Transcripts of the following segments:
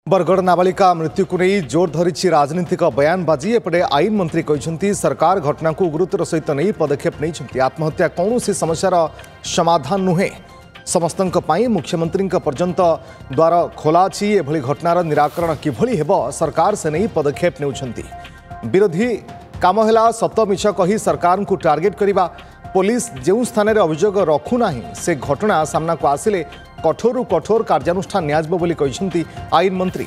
बरगढ़ नाबालिका मृत्यु को नहीं जोर धरी राजनीतिक बयानबाजी एपटे आईन मंत्री कहते सरकार घटना को गुरुतर सहित नहीं पदक्षेप नहीं आत्महत्या कौन सी समस्यार समाधान नुहे समस्त मुख्यमंत्री पर्यंत द्वार खोला अच्छी एभली घटनार निराकरण किभली हेब सरकार से नहीं पदक्षेप नेउछंती विरोधी काम है सत मिछ कही सरकार को टार्गेट करने पुलिस जो स्थान में अभियोग रखुना से घटना सामना को आसिले कठोर कठोर कार्यानुष्ठान नियाजिबो बोली कहिसेंती आईन मंत्री।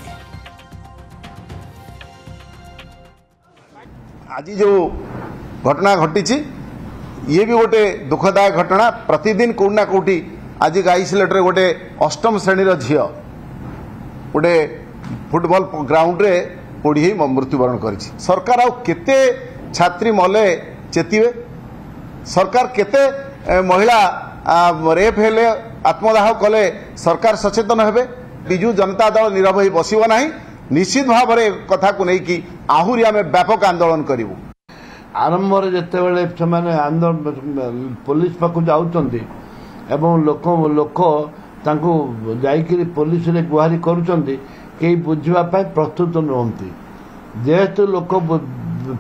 आज जो घटना घटी ये भी गोटे दुखदायक घटना। प्रतिदिन कौटना कौटी आज गाईसिलेट गोटे अष्टम श्रेणी झील गोटे फुटबॉल ग्राउंड रे पोड़ी मृत्युवरण कर सरकार आते छात्री मले चेतीबे सरकार केते महिला रेप हेले आत्मदाह कले सरकार सचेतन हेबे बिजु जनता दल नीरव होई बसिबो नाही निश्चित भाव में कथा को नहीं कि आहुरी आमे व्यापक आंदोलन करिवु। आरंभ में जितेबाला से आंदोलन पुलिस पाक जाऊँगी एवं लोक लोक जाकि पुलिस रे गुहारी करुँच कई बुझापी प्रस्तुत नुहति जेहेतु लोक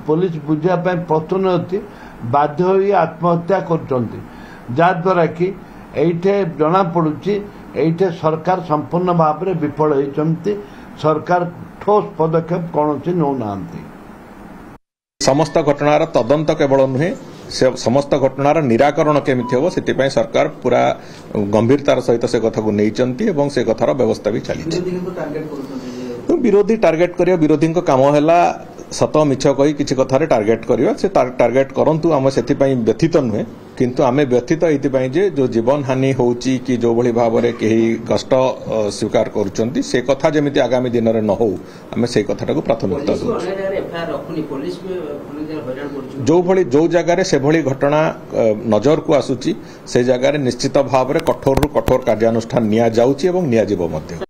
पुलिस बुझापी प्रस्तुत नुहति बाध्य होई आत्महत्या करुँच कि एठे जना पड़ुची एठे सरकार संपूर्ण भाव में विफल होती सरकार ठोस पदक्षेप कौन नौना। समस्त घटनार तदंत केवल नुहे समस्त घटनार निराकरण केमिति हो से सरकार पूरा गंभीरतार सहित से कथा को नहीं से कथार व्यवस्था भी चली। विरोधी टार्गेट करिया विरोधी काम है सत मिछ कही किसी कथार टार्गेट करिया से टार्गेट करंतु आम से व्यथित नुहे किंतु आमे व्यथित एइथिपाई जे जो जीवन हानि होउची कि जो भली भाव में कहीं कष्ट स्वीकार करुचंती से कथा जेमिति आगामी दिन में न हो आमे से कथाटा को प्राथमिकता जो जगार से भली घटना नजर को आसुची से जगार निश्चित भाव में कठोर कठोर कार्यानुष्ठान निया जाउची एवं निया जीवो मध्य।